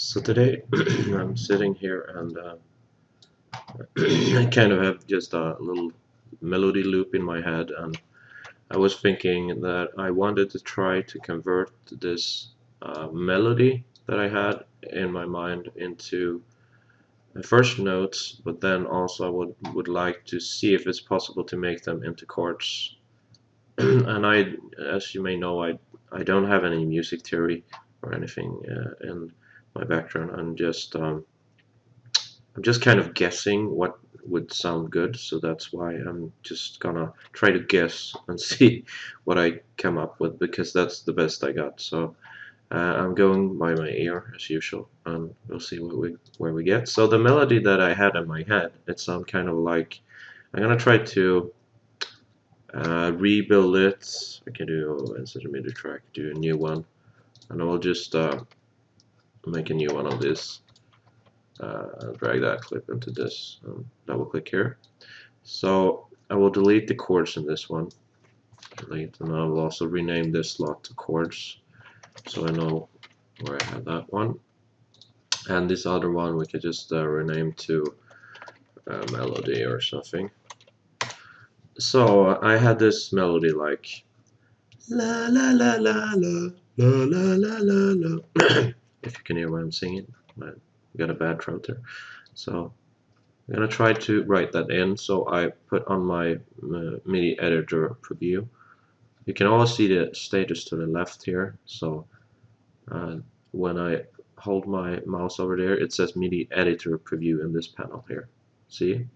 So today I'm sitting here and I kind of have just a little melody loop in my head, and I was thinking that I wanted to try to convert this melody that I had in my mind into first notes, but then also I would like to see if it's possible to make them into chords. And as you may know, I don't have any music theory or anything in my background. I'm just kind of guessing what would sound good, so that's why I'm just gonna try to guess and see what I come up with, because that's the best I got. So I'm going by my ear as usual, and we'll see where we get. So the melody that I had in my head, it sounds kind of like I'm gonna try to rebuild it. I can do instead of MIDI track, do a new one, and I will just make a new one of this. Drag that clip into this, double click here. So I will delete the chords in this one, delete, and I will also rename this slot to chords, so I know where I have that one. And this other one we could just rename to melody or something. So I had this melody like la la la la la la la la la la. If you can hear what I'm singing, I got a bad throat there. So I'm gonna try to write that in. So I put on my MIDI editor preview. You can always see the status to the left here. So when I hold my mouse over there, it says MIDI editor preview in this panel here. See?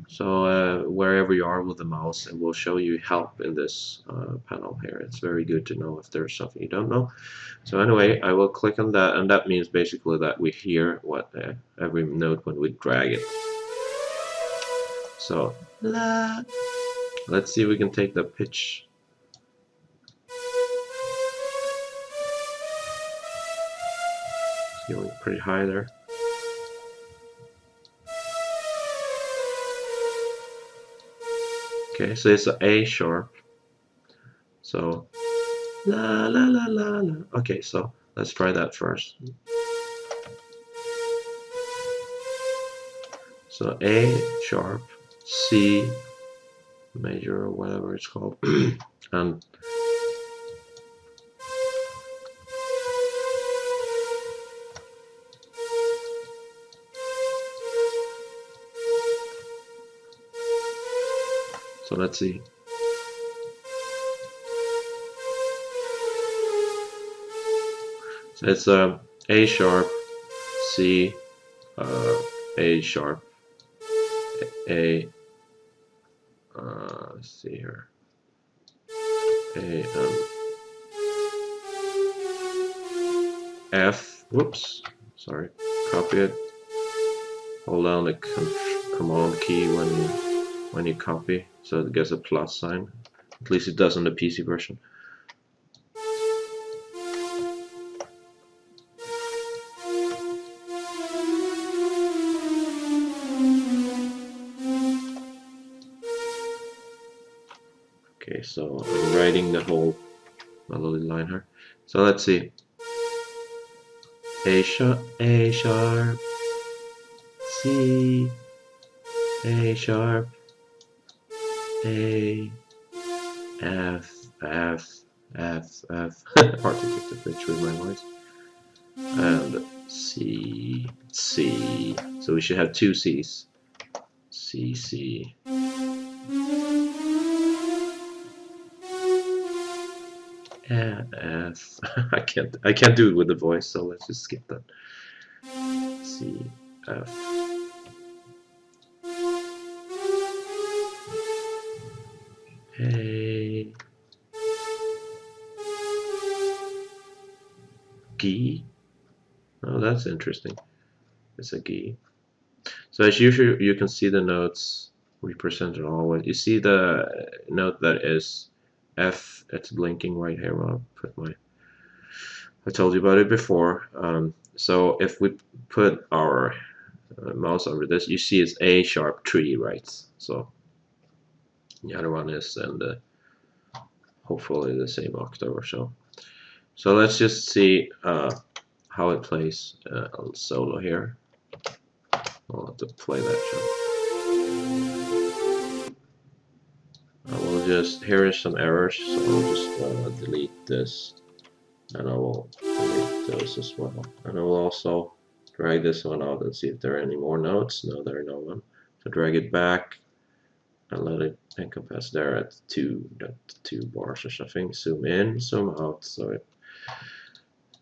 So wherever you are with the mouse, it will show you help in this panel here. It's very good to know if there's something you don't know. So anyway, I will click on that, and that means basically that we hear what every note when we drag it. So la. Let's see if we can take the pitch. It's going pretty high there. Okay, so it's an A sharp. So la la la la la. Okay, so let's try that first. So A sharp, C major or whatever it's called, and so let's see. So it's A sharp, C, A sharp, A. Let's see here. A F. Whoops. Sorry. Copy it. Hold down the command key when you copy, so it gets a plus sign. At least it does on the PC version. Okay, so I'm writing the whole melody line here. So let's see. A sharp, C, A sharp, A, F, F, F, F. Hard to get the pitch with my voice. And C, C. So we should have two C's. C, C. F. I can't do it with the voice, so let's just skip that. C, F. A, G. Oh, that's interesting. It's a G. So as usual, you can see the notes represented always. You see the note that is F. It's blinking right here. I'll put my. I told you about it before. So if we put our mouse over this, you see it's A sharp 3, right? So the other one is in the hopefully the same octave or so. So let's just see how it plays solo here. I'll have to play that channel. I will just, here is some errors, so I'll just delete this, and I will delete those as well. And I will also drag this one out and see if there are any more notes. No, there are no one. So drag it back and let it encompass there at 2.2 bars or something. Zoom in, zoom out, so it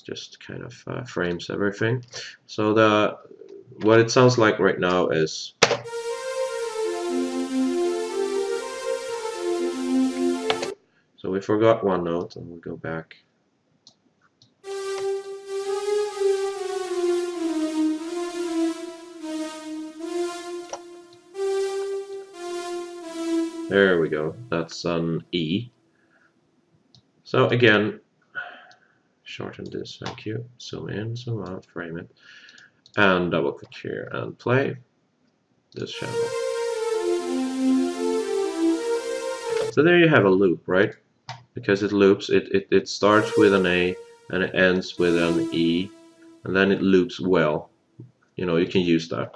just kind of frames everything. So what it sounds like right now is so we forgot one note, and we'll go back. There we go. That's an E. So again, shorten this, thank you. Zoom in, zoom out, frame it, and double click here and play this channel. So there you have a loop, right? Because it loops, it starts with an A and it ends with an E, and then it loops well. You know, you can use that.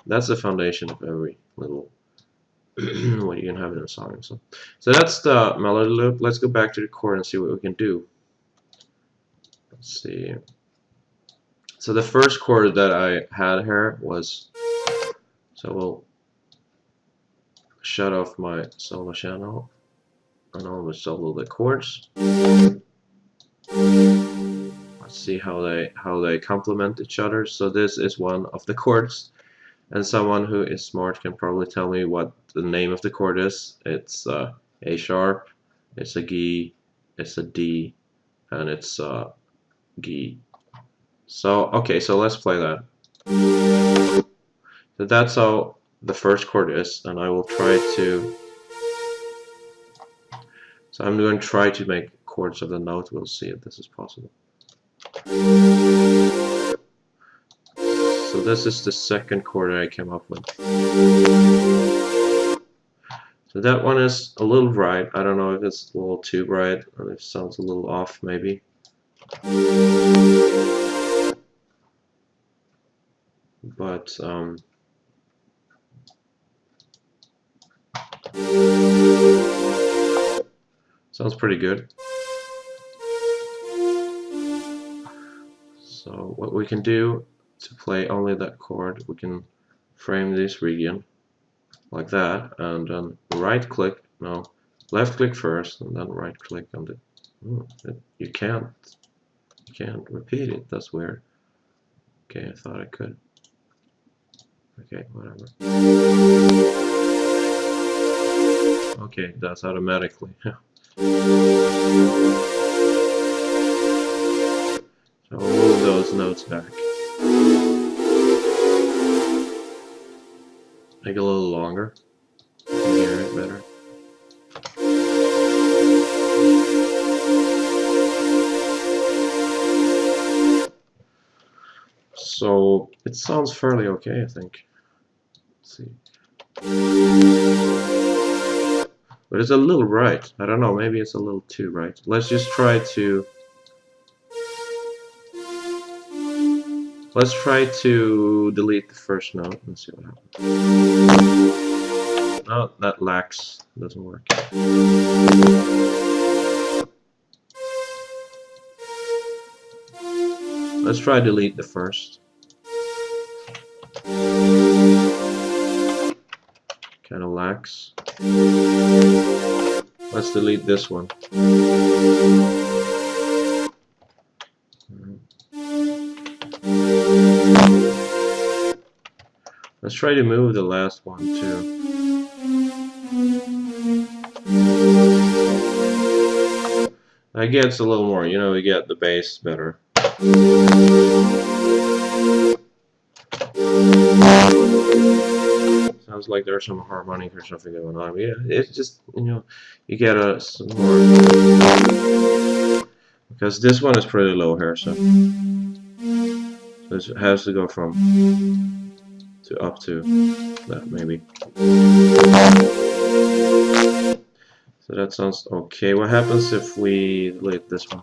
That's the foundation of every little what you can have in a song. So that's the melody loop. Let's go back to the chord and see what we can do. Let's see. So the first chord that I had here was, so we'll shut off my solo channel and I'll solo the chords. Let's see how they complement each other. So this is one of the chords, and someone who is smart can probably tell me what the name of the chord is. It's A sharp, it's a G, it's a D, and it's G. So okay, so let's play that. So that's how the first chord is, and I will try to. So I'm going to try to make chords of the note. We'll see if this is possible. So this is the second chord that I came up with. So that one is a little bright. I don't know if it's a little too bright, or if it sounds a little off maybe. But sounds pretty good. So what we can do to play only that chord, we can frame this region like that, and then right click, no, left click first, and then right click on the. You can't repeat it. That's weird. Okay, I thought I could. Okay, whatever. Okay, that's automatically. So I'll move those notes back. Make it a little longer. You can hear it better. So it sounds fairly okay, I think. Let's see. But it's a little bright. I don't know, maybe it's a little too bright. Let's just try to. Let's try to delete the first note and see what happens. No, that lax. Doesn't work. Let's try delete the first. Kind of lax. Let's delete this one. Let's try to move the last one too. That gets a little more, you know, we get the bass better. Sounds like there's some harmonic or something going on. Yeah, it's just, you know, you get some more. Because this one is pretty low here, so it has to go from to up to that maybe. So that sounds okay. What happens if we delete this one?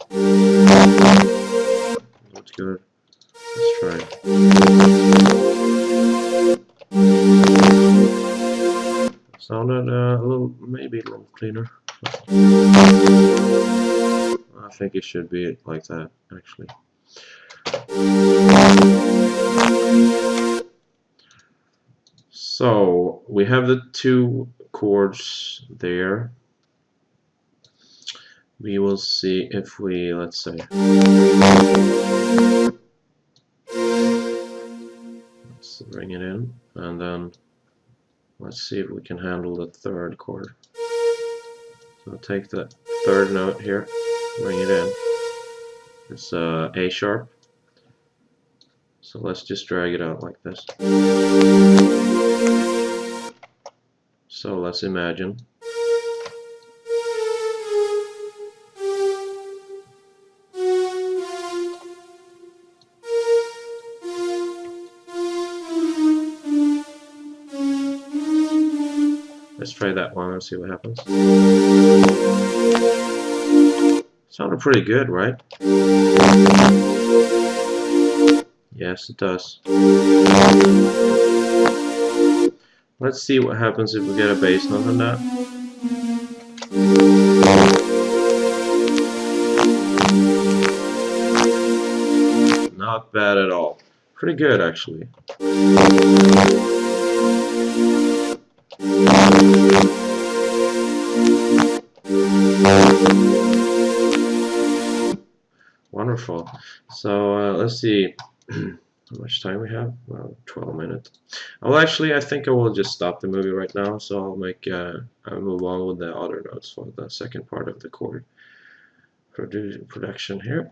Looks good. Let's try. Sounded maybe a little cleaner. I think it should be like that, actually. So we have the two chords there. We will see if we, let's say, let's bring it in, and then let's see if we can handle the third chord. So take the third note here, bring it in. It's A sharp. So let's just drag it out like this. So let's imagine. Let's try that one and see what happens. Sounded pretty good, right? Yes, it does. Let's see what happens if we get a bass note on that. Not bad at all. Pretty good, actually. Wonderful. So let's see how much time we have. Well, 12 minutes. Well, actually, I think I will just stop the movie right now. So I'll make I'll move on with the other notes for the second part of the chord production here.